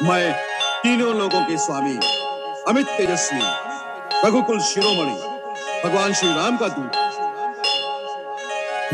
मैं तीनों लोगों के स्वामी अमित तेजस्वी रघुकुल शिरोमणि भगवान श्री राम का दूत।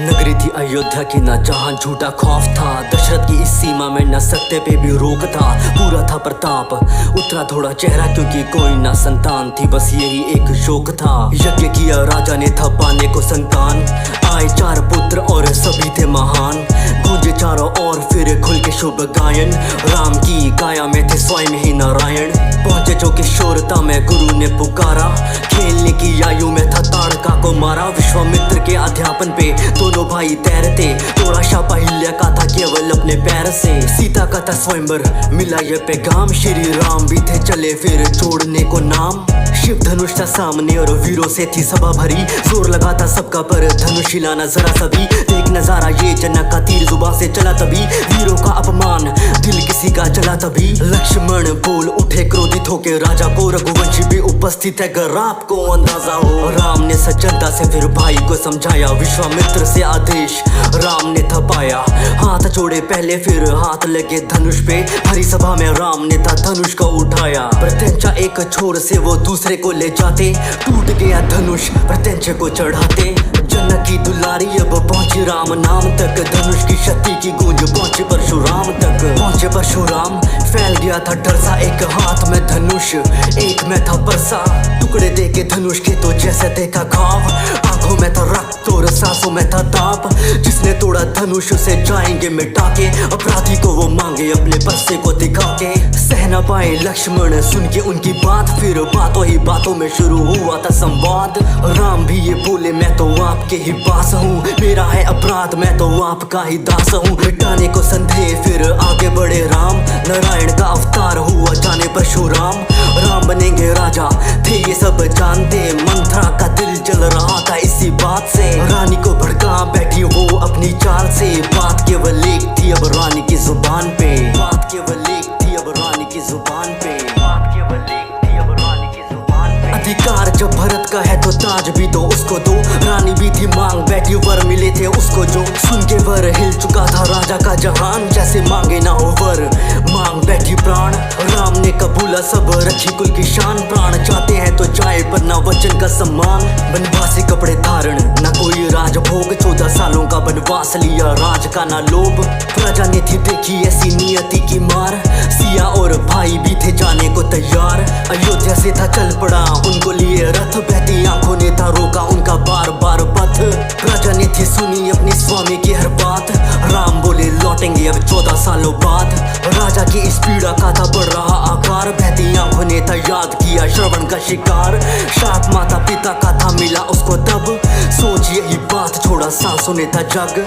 नगरी थी अयोध्या की न जहां झूठा खौफ था। दशरथ की इस सीमा में न सत्य पे भी रोक था। पूरा था प्रताप, उतरा थोड़ा चेहरा क्योंकि कोई ना संतान थी, बस यही एक शोक था। यज्ञ किया राजा ने था पाने को संतान, आए 4 पुत्र और सभी थे महान। गूंजे चारों ओर फिर खुल के शुभ गायन, राम की काया में थे स्वयं ही नारायण। पहुंचे जो किशोरता में गुरु ने पुकारा, खेलने की आयु में था ताड़का को मारा। विश्वामित्र के अध्यापन पे दोनों भाई तैरते, तोड़ा शापा हिल्या का था केवल अपने पैर से। सीता का था स्वयंवर मिला ये पैगाम, श्री राम भी थे चले फिर छोड़ने को नाम। शिव धनुष था सामने और वीरों से थी सभा भरी, जोर लगा था सबका पर धनुष हिलाना जरा सभी। देख नजारा ये जनक का तीर जुबा से चला तभी, वीरों का अपमान दिल किसी का चला तभी। लक्ष्मण बोल उठे क्रोधित होके राजा को, रघुवंशी भी उपस्थित है अगर आपको अंदाजा हो। राम ने सज्जनता से फिर भाई को समझाया, विश्वामित्र से आदेश राम ने थपाया। हाथ जोड़े पहले फिर हाथ लगे धनुष पे, हरी सभा में राम ने था धनुष को उठाया। प्रत्यंचा एक छोर से वो दूसरे को ले जाते, टूट गया धनुष प्रत्यंचा को चढ़ाते। जनक की दुलारी अब पहुंची राम नाम तक, धनुष की शक्ति की गूंज पहुंचे परशुराम तक। पहुंचे परशुराम फैल गया था डर सा, एक हाथ में धनुष एक में था परसा। टुकड़े देके धनुष के तो जैसे देखा घाव, आंखों में था रक्त और सांसों में था ताप। जिसने तोड़ा धनुष उसे जाएंगे मिटा के, अपराधी को वो मांगे अपने परसे को दिखा के। सह न पाए लक्ष्मण सुन के उनकी बात, फिर बातों ही बातों में शुरू हुआ था संवाद। राम भी ये बोले मैं तो आपके ही पास हूँ, मेरा है अपराध मैं तो आपका ही दास हूँ। मिटाने को संदेह फिर आगे बढ़े राम, नारायण का अवतार हुआ जाने परशुराम। राम बनेंगे राजा थे ये सब जानते, मंथरा का दिल जल रहा था इसी बात से। रानी को भड़का बैठी वो अपनी चाल से, बात केवल एक थी अब रानी की जुबान पे। बात केवल एक थी अब रानी की जुबान पे। बात केवल एक थी अब रानी की जुबान पे। अधिकार जब भरत का है तो ताज भी तो उसको दो, रानी भी थी मांग बैठी वर मिले थे उसको जो। सुन के वर हिल चुका था राजा का जहान, जैसे मांगे ना हो वर मांग बैठी प्राण। राम ने कबूला सब रखी कुल की शान, प्राण चाहते हैं तो जाए पर ना वचन का सम्मान। बनवासी कपड़े धारण ना कोई राज भोग, 14 सालों का बनवास लिया राज का ना लोभ। प्रजा ने थी देखी ऐसी नियति की मार, सिया और भाई भी थे जाने को तैयार। अयोध्या से था चल पड़ा उनको लिए रथ, बहती आंखों ने था रोका उनका बार बार पथ। प्रजा ने थी सुनी अपनी स्वामी की हर बात, राम बोले लौटेंगे अब 14 सालों बाद। राजा की इस पीड़ा का था बढ़ रहा आकार, बहती आंखों ने था याद किया श्रवण का शिकार। शाप माता पिता का था मिला उसको तब, सोच यही बात छोड़ा सांसों ने था जग।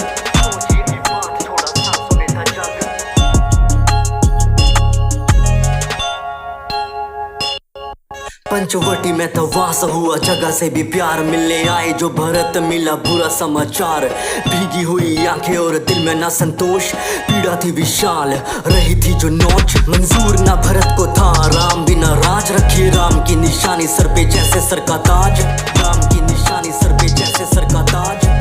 पंचवटी में तो वास हुआ, जगह से भी प्यार मिलने आए जो भरत मिला बुरा समाचार। भीगी हुई आंखें और दिल में ना संतोष, पीड़ा थी विशाल रही थी जो नोच। मंजूर ना भरत को था राम बिना राज, रखी राम की निशानी सर पे जैसे सर का ताज। राम की निशानी सर पे जैसे सर का ताज।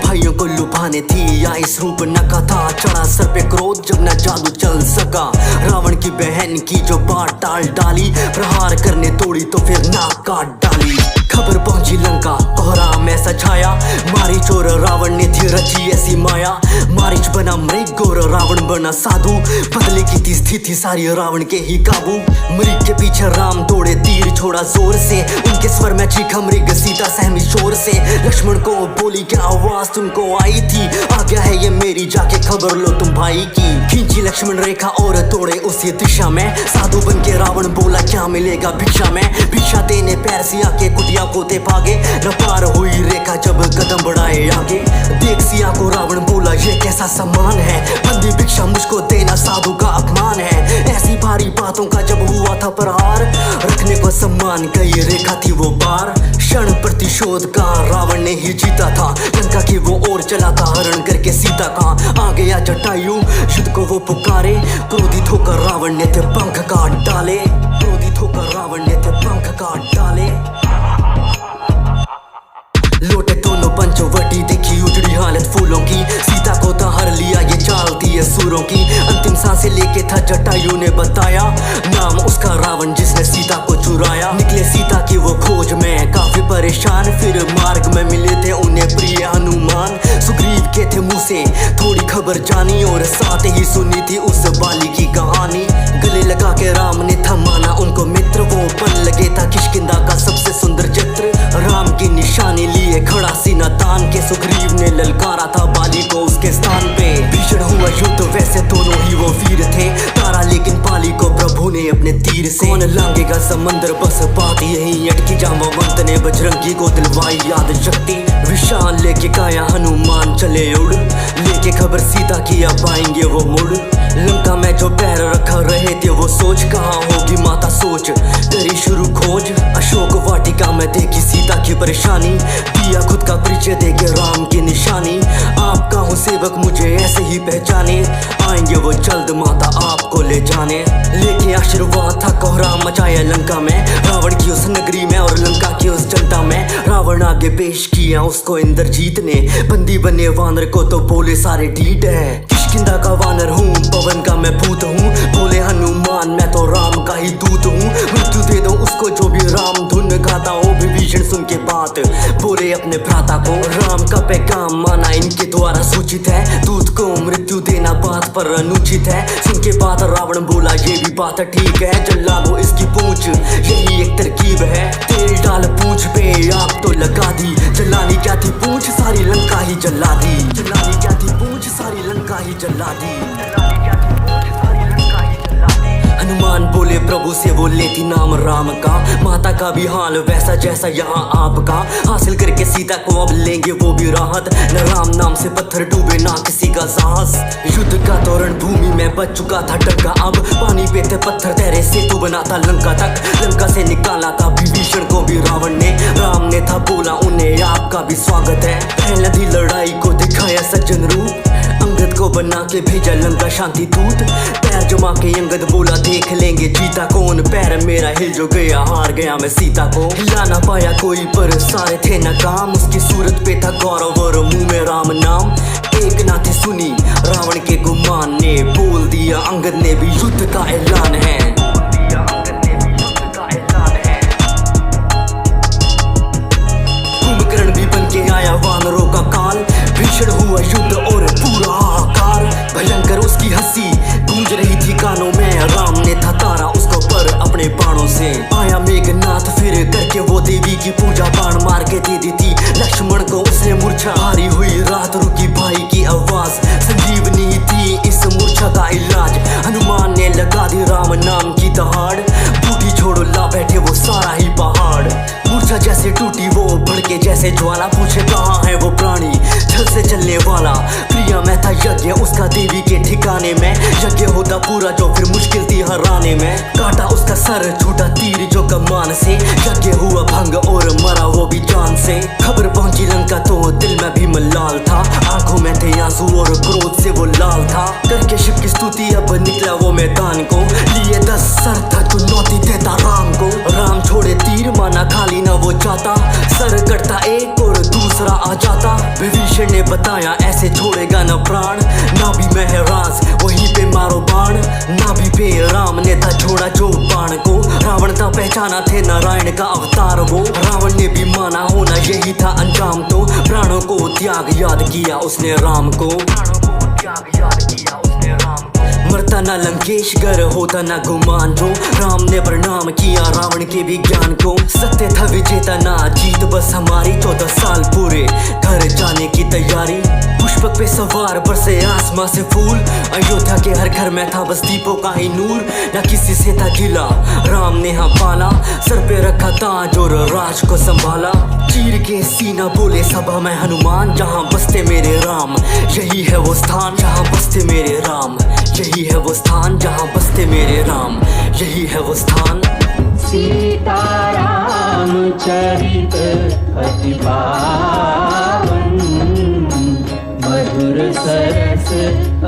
भाइयों को लुभाने थी या इस रूप नका था, चढ़ा सर पे क्रोध जब न जादू चल सका। रावण की बहन की जो बात टाल डाली, प्रहार करने तोड़ी तो फिर नाक काट डाली। खबर पहुंची लंका कोहराम ऐसा छाया, मारीच और रावण ने थी रची ऐसी माया। मारीच बना मृग और रावण बना साधु, बदले की थी स्थिति सारी रावण के ही काबू। मृग के पीछे राम दौड़े तीर छोड़ा जोर से, उनके स्वर में चीखा मृग सीता सहमी शोर से। लक्ष्मण को बोली क्या आवाज तुमको आई थी, आ गया है ये मेरी जाके खबर लो तुम भाई की। खींची लक्ष्मण रेखा और तोड़े उसी दिशा में, साधु बन के रावण बोला क्या मिलेगा भिक्षा में। भिक्षा देने पैर सिया के कुटिया को ते भागे, न पार हुई रेखा जब कदम बढ़ाए आगे। देख सिया को रावण बोला ये कैसा सम्मान है, बंदी भिक्षा मुझको देना साधु का अपमान है। ऐसी भारी बातों का जब हुआ था प्रहार, रखने को सम्मान गई रेखा थी वो पार। क्षण प्रतिशोध का रावण ने ही जीता था, लंका की वो ओर चला था हरण करके सीता का। आ गया जटायु युद्ध को वो पुकारे, क्रोधित होकर रावण ने थे पंख काट डाले। क्रोधित होकर रावण ने थे पंख काट डाले। लौटे दोनों पंचवटी देखी उजड़ी हालत फूलों की, सीता को था हर लिया ये चाल थी ये सूरों की। उन्हें बताया, नाम उसका रावण जिसने सीता को चुराया। निकले सीता की वो खोज में काफी परेशान, फिर मार्ग में मिले थे उन्हें प्रिय हनुमान। सुग्रीव के थे मुंह से थोड़ी खबर जानी और साथ ही सुनी थी उस बाली की कहानी। गले लगा के राम ने था माना उनको मित्र, वो पल लगे था किष्किंधा का सबसे सुंदर चित्र। राम की निशानी लिए खड़ा सीना तान के सुग्रीव ने ललकारा था बाली को उसके स्थान पे। भीषण हुआ युद्ध, वैसे दोनों ही वो वीर थे, तारा लेकिन बाली को प्रभु ने अपने तीर से। कौन लांगेगा समंदर, बस बात यही अटकी, जांबवंत ने बजरंगी को दिलवाई याद शक्ति। विशाल लेके काया हनुमान चले उड़, लेके खबर सीता की अब आएंगे वो मुड़। लंका में जो पैर रखा रहे थे वो सोच, कहाँ होगी माता सोच, करी शुरू खोज। अशोक वाटिका में देखी सीता की परेशानी, दिया खुद का परिचय देके राम की निशानी। आपका हूँ सेवक मुझे ऐसे ही पहचाने, आएंगे वो जल्द माता आपको ले जाने। लेके आशीर्वाद था कोहराम मचाया लंका में, रावण की उस नगरी में और लंका की उस जनता में। रावण आगे पेश किया उसको इंद्रजीत ने, बंदी बने वानर को तो बोले सारे ढीठ है। किष्किंधा का वानर हूँ, पवन का मैं भूत हूँ, बोले हनुमान मैं तो राम का ही दूत हूँ। मृत्यु दे दो उसको जो भी राम धुन गाता हो। विभीषण सुन के बात बोले अपने भ्राता को, राम का पैगाम माना इनके द्वारा सूचित है, दूत को मृत्यु देना बात पर अनुचित है। सुन के बात रावण बोला ये भी बात ठीक है, जला दो इसकी पूंछ यही एक तरकीब है। तेल डाल पूंछ पे आग तो लगा दी, जलानी क्या थी पूंछ सारी लंका ही जला दी। जलानी क्या थी पूंछ सारी लंका ही जला दी। हनुमान बोले प्रभु से वो लेती नाम राम का, माता का भी हाल वैसा जैसा यहाँ आपका। हासिल करके सीता को अब लेंगे वो भी राहत, न राम नाम से पत्थर डूबे ना किसी का साहस। युद्ध का तोरण भूमि में बच चुका था डंका, अब पानी पे थे पत्थर तैरे सेतु बना था लंका तक। लंका से निकाला था विभीषण को भी रावण ने, राम ने था बोला उन्हें आपका भी स्वागत है। पहले दी लड़ाई को दिखाया सज्जन रूप, अंगद को बना के भेजा लंका शांति दूत। पैर जमा के अंगद बोला देख लेंगे जीता कौन, पैर मेरा हिल जो गया हार गया मैं सीता को। हिला ना पाया कोई पर सारे थे नाकाम, उसकी सूरत पे था गौरव और मुंह में राम नाम। एक ना थी सुनी रावण के गुमान ने, बोल दिया अंगद ने भी युद्ध का ऐलान है। कुंभकर्ण भी बन के आया वानरों का काल, भीषण हुआ युद्ध और पूरा हाहाकार। भयंकर उसकी हंसी गूंज रही थी कानों में, राम ने था तारा उसको पर अपने बाणों से। आया मेघनाथ फिर करके वो देवी की पूजा, बाण मार के दे दी थी लक्ष्मण को उसने मूर्छा। भारी हुई रात रुकी भाई की आवाज, संजीवनी थी इस मूर्छा का इलाज। हनुमान ने लगा दी राम नाम की दहाड़, बूटी छोड़ो ला बैठे वो सारा ही पहाड़। मूर्छा जैसे टूटी वो भड़के जैसे ज्वाला, पूछे कहाँ है वो प्राणी छल से चलने वाला। प्रिया में था यज्ञ उसका देवी के ठिकाने में, यज्ञ होता पूरा जो फिर मुश्किल थी हराने में। काटा उसका सर छूटा तीर जो कमान से, यज्ञ हुआ भंग और मरा वो भी जान से। खबर पहुंची लंका तो दिल में भी मलाल था, आंखों में थे आंसू और क्रोध से वो लाल था। करके शिव की स्तुति अब निकला वो मैदान को, लिए 10 सर था चुनौती देता राम को। राम छोड़े तीर माना खाली ना वो जाता, सर कटता एक और दूसरा आ जाता। विभीषण ने बताया ऐसे छोड़ेगा न प्राण, ना भी महराज वहीं पे मारो बाण। ना भी पे राम ने था छोड़ा जो बाण को, रावण था पहचाना थे नारायण का अवतार वो। रावण ने भी माना होना यही था अंजाम, तो प्राणों को त्याग याद किया उसने राम को। मरता ना लंकेश गर होता ना गुमान, जो राम ने प्रणाम किया रावण के भी ज्ञान को। सत्य था विजेता ना जीत बस हमारी, 14 साल पूरे घर जाने की तैयारी। पुष्पक पे सवार बरसे आसमां से फूल, अयोध्या के हर घर में था बस दीपों का ही नूर। ना किसी से था गिला राम ने हाँ पाला, सर पे रखा ताज और राज को संभाला। चीर के सीना बोले सभा में हनुमान, जहाँ बसते मेरे राम यही है वो स्थान। जहाँ बसते मेरे राम यही है वो स्थान, जहाँ बसते मेरे राम यही है वो स्थान। सीताराम चरित अति पावन, मधुर सरस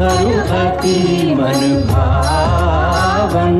अरु अति मन भावन।